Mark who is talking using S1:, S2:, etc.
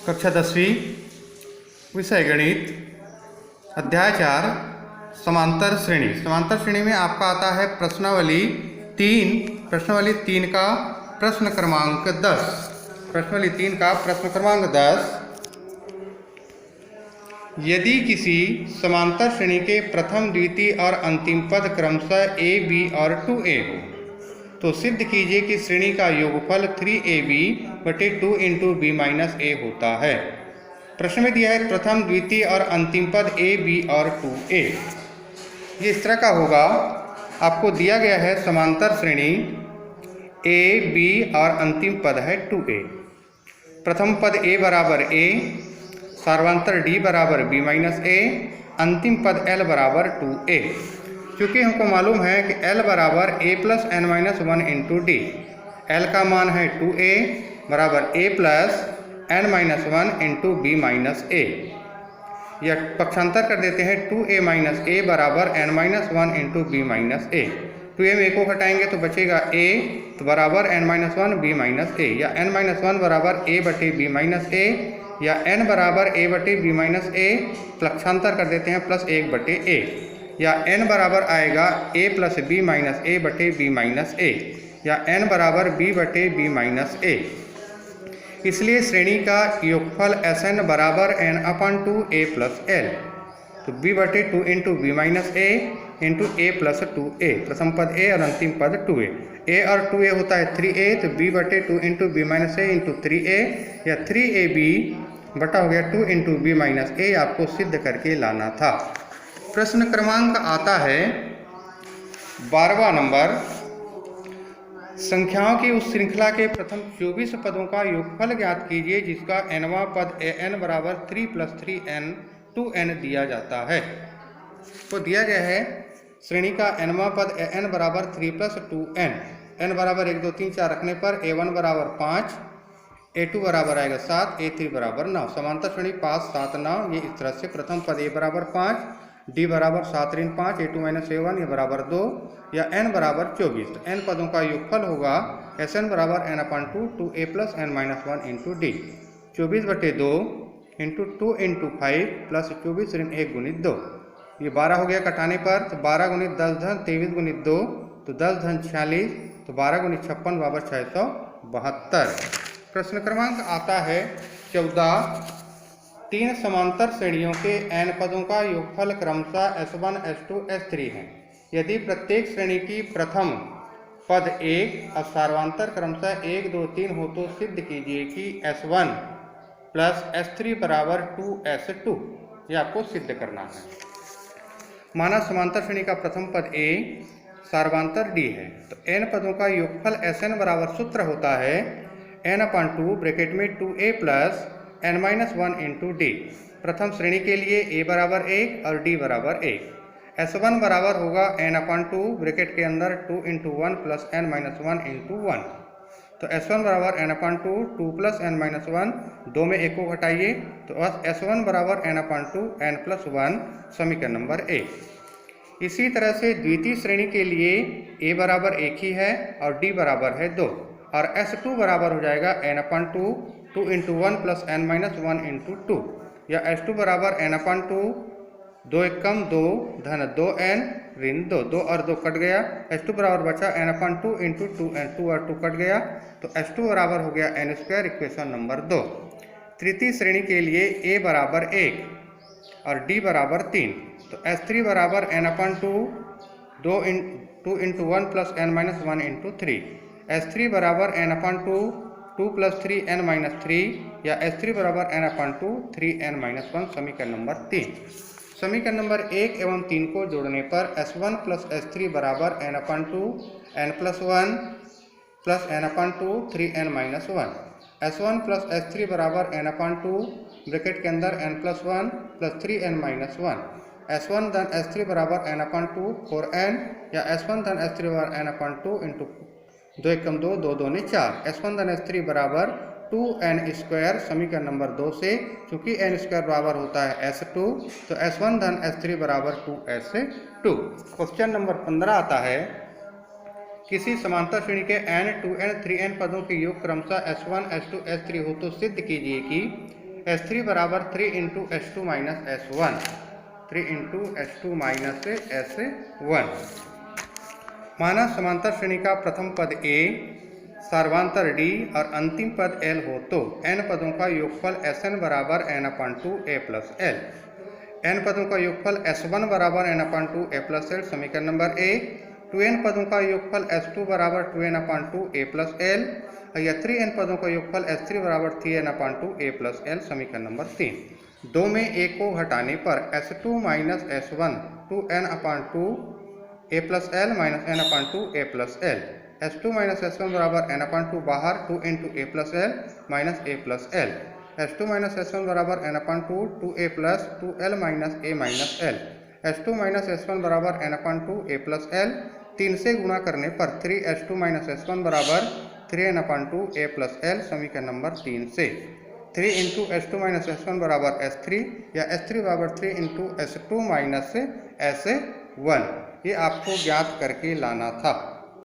S1: कक्षा 10वीं विषय गणित अध्याय 4 समांतर श्रेणी। समांतर श्रेणी में आपका आता है प्रश्नावली 3 का प्रश्न क्रमांक 10। प्रश्नावली 3 का प्रश्न क्रमांक 10। यदि किसी समांतर श्रेणी के प्रथम द्वितीय और अंतिम पद क्रमशः a, b और 2a हो तो सिद्ध कीजिए कि श्रेणी का योगफल 3ab बटे 2 इंटू b माइनस a होता है। प्रश्न में दिया है प्रथम द्वितीय और अंतिम पद a, b और 2a। ये इस तरह का होगा, आपको दिया गया है समांतर श्रेणी a, b और अंतिम पद है 2a। प्रथम पद a बराबर a, सार्वंतर d बराबर b माइनस a, अंतिम पद l बराबर 2a। क्योंकि हमको मालूम है कि l बराबर a plus n minus 1 into D. l का मान है 2a बराबर a plus n minus 1 into B minus a। यह पक्षांतर कर देते हैं 2a माइनस a बराबर n minus 1 into B minus a। 2a में a को हटाएंगे तो बचेगा a तो बराबर n minus 1 b minus a, या n माइनस 1 बराबर a बटे b माइनस a, या n बराबर a बटे b माइनस a। पक्षांतर कर देते हैं प्लस 1 बटे a, या n बराबर आएगा a plus B minus a बटे b माइनस a, या n बराबर b बटे b माइनस a। इसलिए श्रेणी का योगफल Sn बराबर n अपन 2a प्लस l। तो b बटे 2 into B minus a into a plus 2a। प्रथम पद a और अंतिम पद 2a। a और 2a होता है 3a, तो b बटे 2 into B minus a into 3a, या 3ab बटा हो गया 2 इंटू बी माइनस a। आपको सिद्ध करके लाना था। प्रश्न क्रमांक आता है 12वां नंबर। संख्याओं की उस श्रृंखला के प्रथम 24 पदों का योगफल ज्ञात कीजिए जिसका nवां पद an बराबर 3 प्लस 3n 2n दिया जाता है। तो दिया गया है श्रेणी का nवां पद an बराबर 3 प्लस 2n। n बराबर 1 2 3 4 रखने पर a1 बराबर 5, a2 बराबर आएगा 7, a3 बराबर 9। समांतर श्रेणी 5 7 9। ये इस तरह से प्रथम पद a बराबर 5, d बराबर 7 ऋण 5, a2 माइनस a1 ये बराबर 2, या n बराबर 24। तो n पदों का योगफल होगा Sn बराबर n अपन 2 2a plus n minus 1 into D. 24 बटे 2 इंटू 2 इंटू 5 प्लस 24 ऋण 1 गुणित 2। ये 12 हो गया कटाने पर, तो 12 गुणित 10 धन 23 गुणित 2 तो 10 धन 46, तो 12 गुणित 56 बराबर 672। प्रश्न क्रमांक आता है 14। 3 समांतर श्रेणियों के n पदों का योगफल क्रमशः S1 S2 S3 है। यदि प्रत्येक श्रेणी की प्रथम पद 1 और सार्वंतर क्रमशः 1 2 3 हो तो सिद्ध कीजिए कि S1 प्लस S3 बराबर 2S2। यह आपको सिद्ध करना है। माना समांतर श्रेणी का प्रथम पद A, सार्वंतर D है, तो n पदों का योगफल Sn बराबर सूत्र होता है n अपन 2 ब्रैकेट में 2a plus n minus 1 into D. प्रथम श्रेणी के लिए a बराबर 1 और d बराबर 1। S1 बराबर होगा n अपन 2 ब्रैकेट के अंदर 2 into 1 plus n minus 1 into 1। तो S1 बराबर n अपन 2 2 प्लस n माइनस 1, 2 में 1 को हटाइए तो S1 बराबर n अपन 2 n प्लस 1। समीकरण नंबर 1। इसी तरह से द्वितीय श्रेणी के लिए a बराबर 1 ही है और d बराबर है 2, और S2 बराबर हो जाएगा n अपन 2 2 into 1 plus n minus 1 into 2, या S2 बराबर n अपन 2 2 1 कम 2 धन 2n ऋण 2, 2 और 2 कट गया, S2 बराबर बचा n अपन 2 इंटू 2n, 2 और 2 कट गया तो S2 बराबर हो गया n स्क्वायर। Equation number 2। तृतीय श्रेणी के लिए a बराबर 1 और d बराबर 3, तो S3 बराबर n अपन 2 into 1 plus n minus 1 into 3। S3 बराबर n अपन 2 प्लस 3 n माइनस 3, या S3 बराबर n अपन 2 3n माइनस 1। समीकरण नंबर 3। समीकरण नंबर 1 एवं 3 को जोड़ने पर S1 प्लस S3 बराबर n अपन 2 n प्लस 1 प्लस n अपन 2 3n minus 1। S1 plus S3 बराबर n अपन 2 ब्रैकेट के अंदर n plus 1 plus 3n minus 1। S1 धन S3 बराबर n अपन 2 4n, या S1 धन S3 बराबर n अपन 2 इंटू 2 1 कम 2 2 2 ने 4। S1 धन S3 बराबर 2n स्क्वायर। समीकरण नंबर 2 से चूंकि n स्क्वायर बराबर होता है S2, तो S1 धन S3 बराबर 2S2। क्वेश्चन नंबर 15 आता है किसी समांतर श्रेणी के n 2n 3n पदों के योग क्रमशः S1 S2 S3 हो तो सिद्ध कीजिए कि S3 बराबर 3 into S2 minus S1, 3 into S2 minus S1। माना समांतर श्रेणी का प्रथम पद A, सर्वांतर D और अंतिम पद L हो तो n पदों का योगफल Sn बराबर n/2 a plus l। n पदों का योगफल S1 बराबर n/2 a प्लस l समीकरण नंबर 1। 2n पदों का योगफल S2 बराबर 2n/2 a प्लस l या 3n पदों का योगफल S3 बराबर 3n/2 a प्लस l समीकरण नंबर 3। 2 में a को हटाने पर S2 minus S1 2n/2 a plus l minus n/2 a plus l। S2 minus S1 बराबर n/2 बाहर 2 into a plus l minus a plus l। S2 minus S1 बराबर n/2 2a plus 2l minus a minus l। S2 minus S1 बराबर n/2 a plus l। 3 से गुणा करने पर 3S2 minus S1 बराबर 3n/2 a plus l समीकरण number 3 से। 3 into S2 minus S1 बराबर S3 या S3 बराबर 3 इंटू S2 माइनस S1, ये आपको ज्ञात करके लाना था।